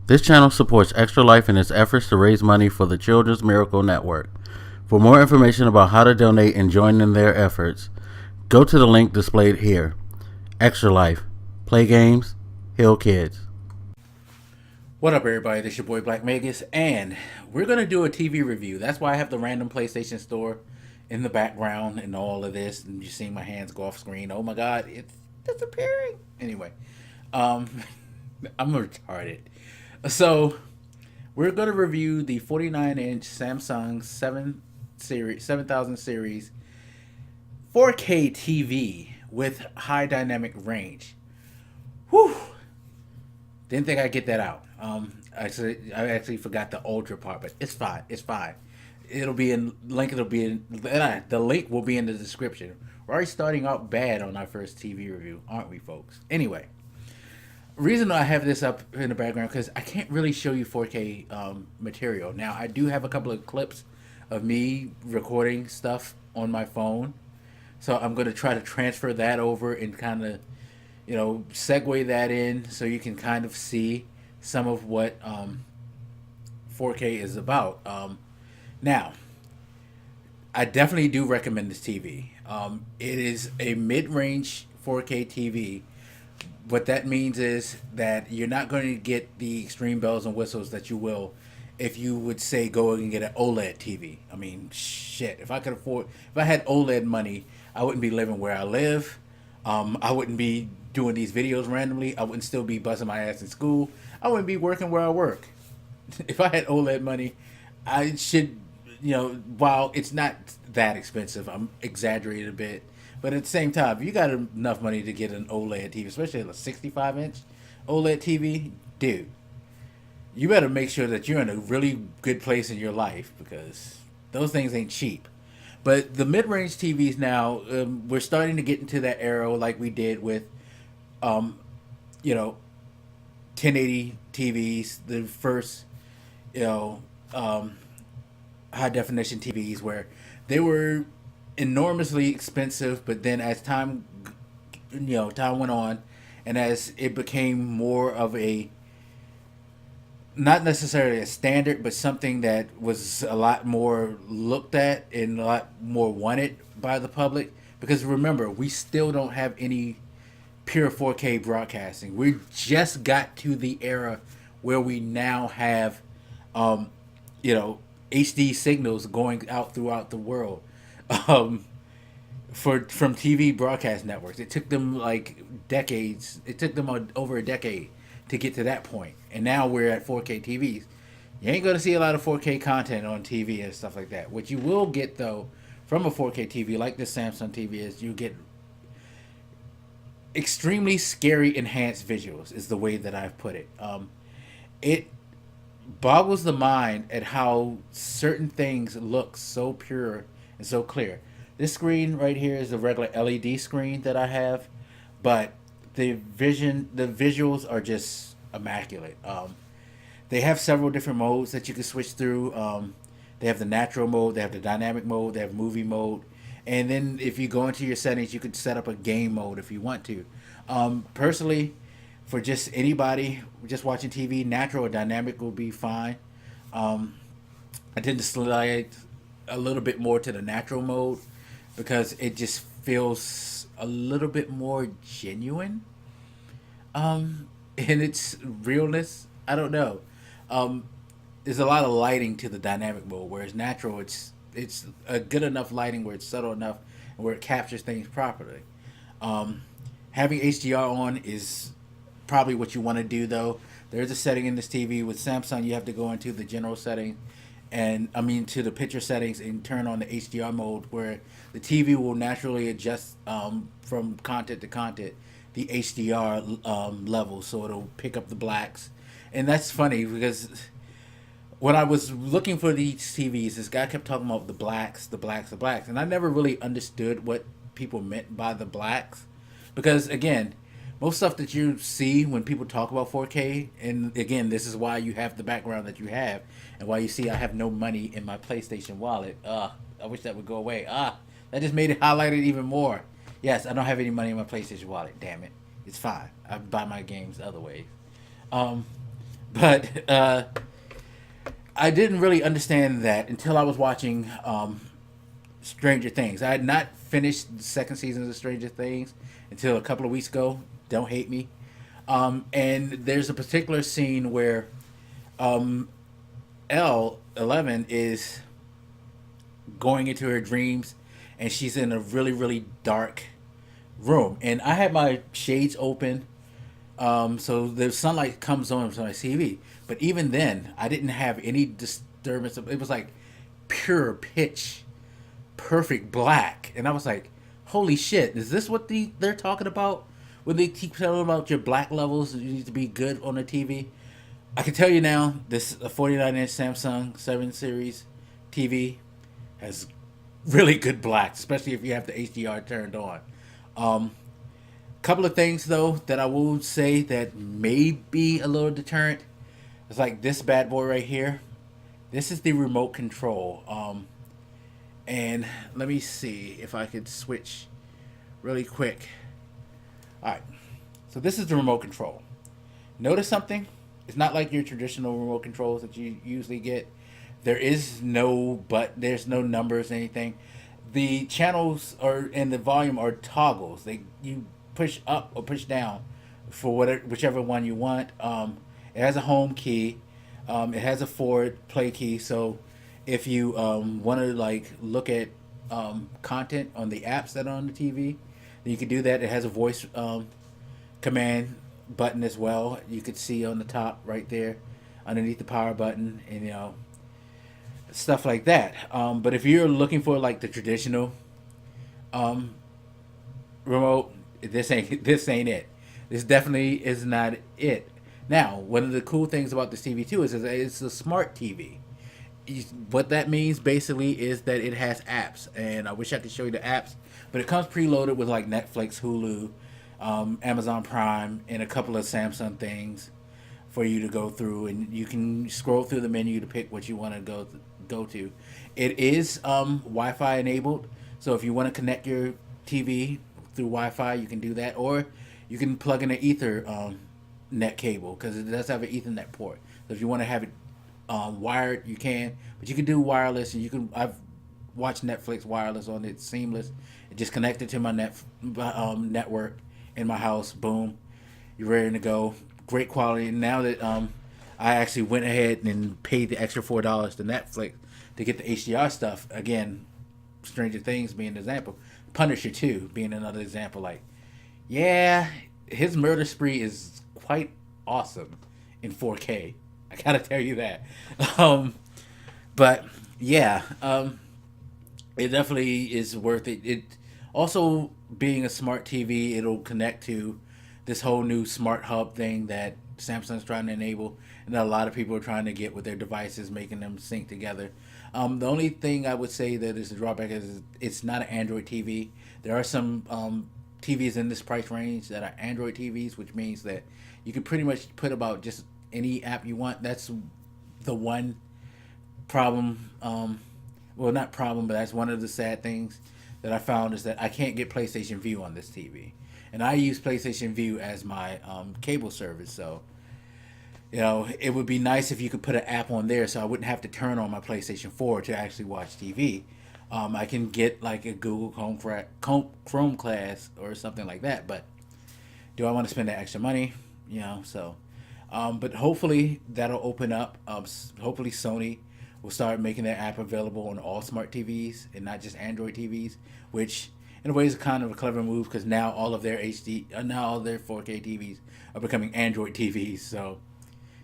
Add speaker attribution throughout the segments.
Speaker 1: This channel supports Extra Life in its efforts to raise money for the Children's Miracle Network. For more information about how to donate and join in their efforts, go to the link displayed here. Extra Life. Play games, heal kids.
Speaker 2: What up, everybody? This is your boy Blak Magus, and we're gonna do a TV review. That's why I have the random PlayStation Store in the background and all of this. And you're seeing my hands go off screen. Oh my God, it's disappearing. Anyway, um, I'm retarded. So we're gonna review the 49-inch Samsung 7000 series 4K TV with high dynamic range. Whew. Didn't think I'd get that out. I actually forgot the ultra part, but it's fine. It's fine. It'll be in link. It'll be in the link will be in the description. We're already starting out bad on our first TV review, aren't we, folks? Anyway, reason I have this up in the background because I can't really show you 4K material. Now I do have a couple of clips of me recording stuff on my phone, so I'm going to try to transfer that over and kind of segue that in so you can kind of see some of what 4K is about. Now, I definitely do recommend this TV. It is a mid-range 4K TV. What that means is that you're not going to get the extreme bells and whistles that you will if you would say go and get an OLED TV. I mean, shit. If I had OLED money, I wouldn't be living where I live. I wouldn't be doing these videos randomly. I wouldn't still be busting my ass in school. I wouldn't be working where I work. If I had OLED money, I should, while it's not that expensive, I'm exaggerating a bit. But at the same time, if you got enough money to get an OLED TV, especially a 65-inch OLED TV, dude, you better make sure that you're in a really good place in your life because those things ain't cheap. But the mid-range TVs now, we're starting to get into that era like we did with, um, 1080 TVs, the first, you know, um, high definition TVs where they were enormously expensive, but then as time went on, and as it became more of a not necessarily a standard, but something that was a lot more looked at and a lot more wanted by the public. Because remember, we still don't have any pure 4K broadcasting. We just got to the era where we now have, um, HD signals going out throughout the world, um, from TV broadcast networks. It took them like decades. It took them over a decade to get to that point, and now we're at 4K TVs. You ain't gonna see a lot of 4K content on TV and stuff like that. What you will get though from a 4K TV like this Samsung TV is you get extremely scary enhanced visuals is the way that I've put it. It boggles the mind at how certain things look so pure and so clear. This screen right here is the regular LED screen that I have, but the visuals are just immaculate. They have several different modes that you can switch through. They have the natural mode, they have the dynamic mode, they have movie mode, and then if you go into your settings, you could set up a game mode if you want to. Personally, for just anybody just watching TV, natural or dynamic will be fine. I tend to slide a little bit more to the natural mode because it just feels a little bit more genuine in its realness. I don't know. Um, there's a lot of lighting to the dynamic mode, whereas natural, it's a good enough lighting where it's subtle enough and where it captures things properly. Um, Having HDR on is probably what you want to do, though. There's a setting in this TV with Samsung. You have to go into the general setting, and I mean to the picture settings, and turn on the HDR mode, where the TV will naturally adjust from content to content the HDR level, so it'll pick up the blacks. And that's funny because when I was looking for these TVs, this guy kept talking about the blacks, the blacks, the blacks, and I never really understood what people meant by the blacks, because again, most stuff that you see when people talk about 4K, and again, this is why you have the background that you have, and why you see I have no money in my PlayStation wallet. I wish that would go away. That just made it highlighted even more. Yes, I don't have any money in my PlayStation wallet. Damn it, it's fine. I buy my games other ways. Um, But I didn't really understand that until I was watching Stranger Things. I had not finished the second season of Stranger Things until a couple of weeks ago. Don't hate me. And there's a particular scene where L11 is going into her dreams, and she's in a really, really dark room. And I had my shades open, so the sunlight comes on my TV. But even then, I didn't have any disturbance. It was like pure pitch, perfect black, and I was like, "Holy shit! Is this what they're talking about when they keep telling about your black levels? You need to be good on the TV." I can tell you now, this a 49-inch Samsung 7 Series TV has really good blacks, especially if you have the HDR turned on. Couple of things though that I will say that may be a little deterrent. It's like this bad boy right here. This is the remote control. And let me see if I could switch really quick. All right. So this is the remote control. Notice something? It's not like your traditional remote controls that you usually get. There's no numbers or anything. The channels are and the volume are toggles. You push up or push down for whichever one you want. It has a home key. It has a forward play key. So if you want to like look at content on the apps that are on the TV, then you can do that. It has a voice command button as well. You could see on the top right there, underneath the power button, and stuff like that. But if you're looking for like the traditional remote, this ain't it. This definitely is not it. Now, one of the cool things about this TV too is that it's a smart TV. What that means basically is that it has apps, and I wish I could show you the apps, but it comes preloaded with like Netflix, Hulu, Amazon Prime, and a couple of Samsung things for you to go through, and you can scroll through the menu to pick what you want to go to. It is Wi-Fi enabled, so if you want to connect your TV through Wi-Fi, you can do that, or you can plug in an Ether net cable because it does have an Ethernet port. So if you want to have it wired, you can, but you can do wireless, and you can. I've watched Netflix wireless on it, seamless. It just connected to my network in my house. Boom, you're ready to go. Great quality. And now that I actually went ahead and paid the extra $4 to Netflix to get the HDR stuff. Again, Stranger Things being an example, Punisher 2 being another example. Like, yeah, his murder spree is quite awesome in 4K. I gotta tell you that. But yeah, it definitely is worth it. It also being a smart TV, it'll connect to this whole new smart hub thing that Samsung's trying to enable, and that a lot of people are trying to get with their devices, making them sync together. The only thing I would say that is a drawback is it's not an Android TV. There are some TVs in this price range that are Android TVs, which means that you can pretty much put about just any app you want. That's the one problem. Well, not problem, but that's one of the sad things that I found is that I can't get PlayStation View on this TV. And I use PlayStation View as my cable service. So, it would be nice if you could put an app on there so I wouldn't have to turn on my PlayStation 4 to actually watch TV. I can get like a Google Chromecast or something like that. But do I want to spend that extra money? So. But hopefully that'll open up. Hopefully Sony will start making their app available on all smart TVs and not just Android TVs, which in a way is kind of a clever move because now all of their 4K TVs are becoming Android TVs. So,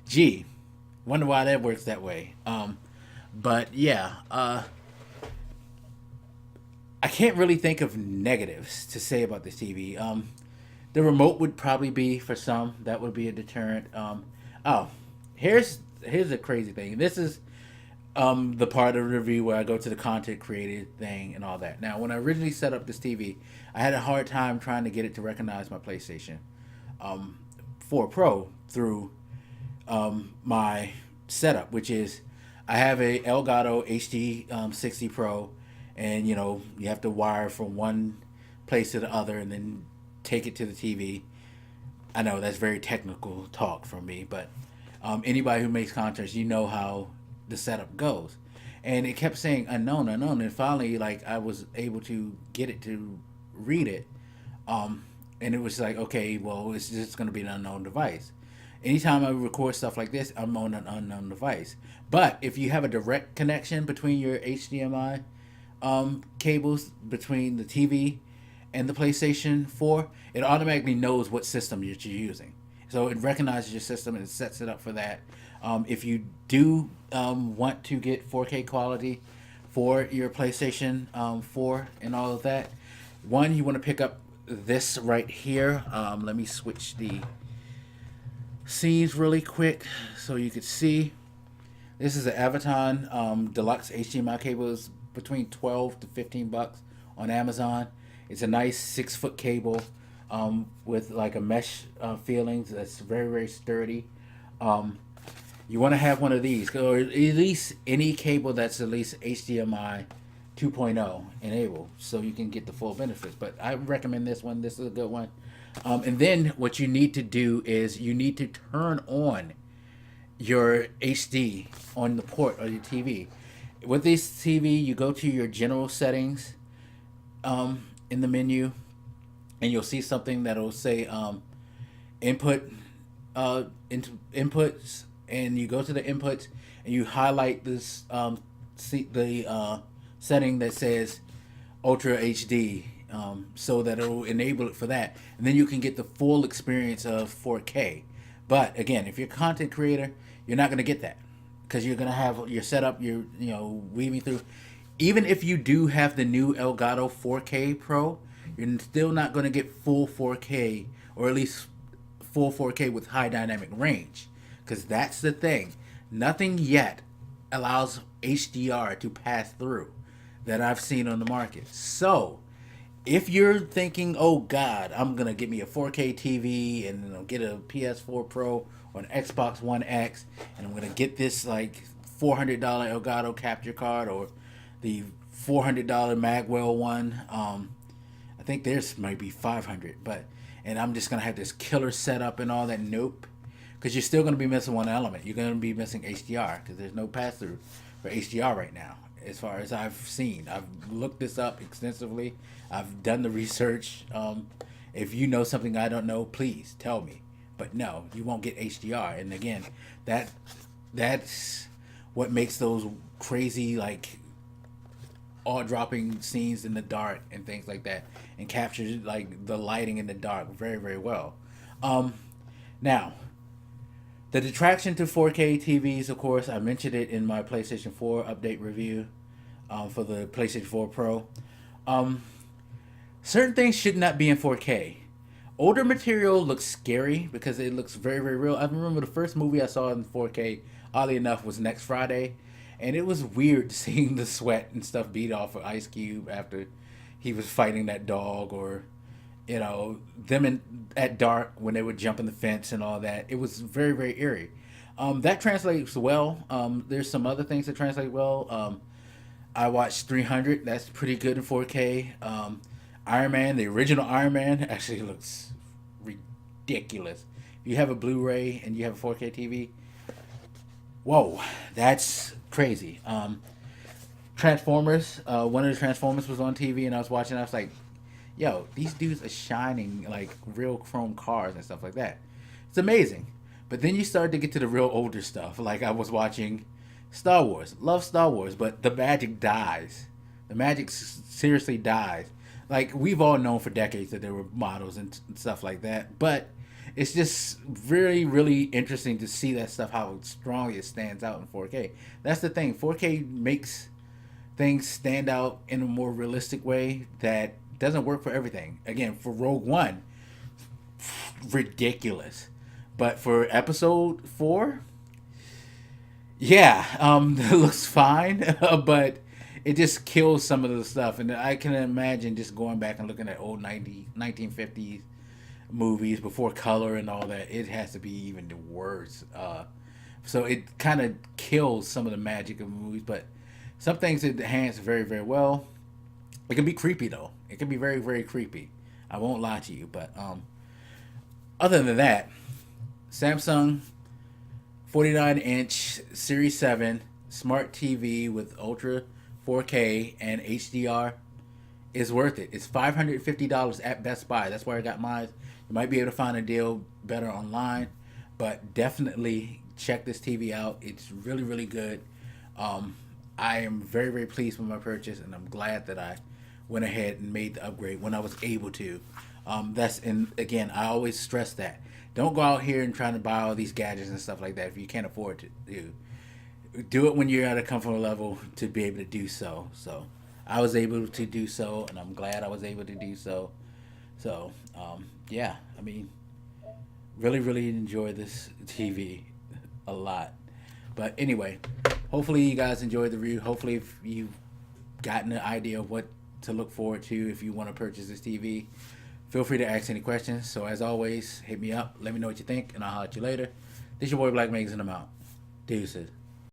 Speaker 2: gee, wonder why that works that way. But yeah, I can't really think of negatives to say about this TV. The remote would probably be for some. That would be a deterrent. Here's a crazy thing. This is the part of the review where I go to the content created thing and all that. Now, when I originally set up this TV, I had a hard time trying to get it to recognize my PlayStation 4 Pro through my setup, which is I have a Elgato HD 60 Pro, and you have to wire from one place to the other and then take it to the TV. I know that's very technical talk from me, but Anybody who makes contracts, you know how the setup goes. And it kept saying unknown, unknown, and finally, like I was able to get it to read it, um, and it was like, okay, well, it's just going to be an unknown device. Anytime I record stuff like this, I'm on an unknown device. But if you have a direct connection between your HDMI cables between the TV and the PlayStation 4, it automatically knows what system you're using. So it recognizes your system and it sets it up for that. If you do want to get 4K quality for your PlayStation 4 and all of that, one, you want to pick up this right here. Let me switch the scenes really quick so you could see. This is an Avaton Deluxe HDMI cable. It's between 12 to 15 bucks on Amazon. It's a nice 6-foot cable with like a mesh feelings. That's very, very sturdy. You want to have one of these, or at least any cable that's at least HDMI 2.0 enabled, so you can get the full benefits. But I recommend this one. This is a good one. And then what you need to do is you need to turn on your HD on the port of your TV. With this TV, you go to your general settings in the menu, and you'll see something that'll say input into inputs, and you go to the inputs and you highlight this setting that says Ultra HD, so that it will enable it for that, and then you can get the full experience of 4K. But again, if you're a content creator, you're not going to get that because you're going to have your setup, you're weaving through. Even if you do have the new Elgato 4K Pro, you're still not going to get full 4K, or at least full 4K with high dynamic range, because that's the thing. Nothing yet allows HDR to pass through that I've seen on the market. So if you're thinking, oh God, I'm gonna get me a 4K TV and get a PS4 Pro or an Xbox One X, and I'm gonna get this like $400 Elgato capture card or the $400 Magwell one. I think theirs might be 500, and I'm just gonna have this killer setup and all that. Nope, because you're still gonna be missing one element. You're gonna be missing HDR because there's no pass through for HDR right now, as far as I've seen. I've looked this up extensively. I've done the research. If you know something I don't know, please tell me. But no, you won't get HDR. And again, that's what makes those crazy, like, awe-dropping scenes in the dark and things like that, and captures like the lighting in the dark very, very well. Now, the detraction to 4K TVs, of course, I mentioned it in my PlayStation 4 update review for the PlayStation 4 Pro. Certain things should not be in 4K. Older material looks scary because it looks very, very real. I remember the first movie I saw in 4K, oddly enough, was Next Friday. And it was weird seeing the sweat and stuff beat off of Ice Cube after he was fighting that dog, or, them at dark when they would jump in the fence and all that. It was very, very eerie. That translates well. There's some other things that translate well. I watched 300. That's pretty good in 4K. Iron Man, the original Iron Man, actually looks ridiculous. If you have a Blu-ray and you have a 4K TV, whoa, that's crazy. Transformers, one of the Transformers was on TV and I was watching. I was like, yo, these dudes are shining like real chrome cars and stuff like that. It's amazing. But then you start to get to the real older stuff. Like I was watching Star Wars. Love Star Wars, but the magic dies. The magic seriously dies. Like, we've all known for decades that there were models and stuff like that, but it's just really, really interesting to see that stuff, how strong it stands out in 4K. That's the thing. 4K makes things stand out in a more realistic way that doesn't work for everything. Again, for Rogue One, ridiculous. But for Episode 4, yeah, it looks fine, but it just kills some of the stuff. And I can imagine just going back and looking at old 1950s movies before color and all that. It has to be even worse. So it kind of kills some of the magic of movies. But some things it enhance very, very well. It can be creepy, though. It can be very, very creepy. I won't lie to you. But other than that, Samsung 49-inch Series 7 smart TV with Ultra 4K and HDR is worth it. It's $550 at Best Buy. That's where I got mine. You might be able to find a deal better online, but definitely check this TV out. It's really, really good. I am very, very pleased with my purchase, and I'm glad that I went ahead and made the upgrade when I was able to. And again, I always stress that. Don't go out here and try to buy all these gadgets and stuff like that if you can't afford to do it when you're at a comfortable level to be able to do so. So I was able to do so, and I'm glad I was able to do so. So yeah, I mean, really, really enjoy this TV a lot. But anyway, hopefully you guys enjoyed the review. Hopefully if you've gotten an idea of what to look forward to if you want to purchase this TV. Feel free to ask any questions. So as always, hit me up. Let me know what you think, and I'll holler at you later. This is your boy Blak Magus, and I'm out. Deuces.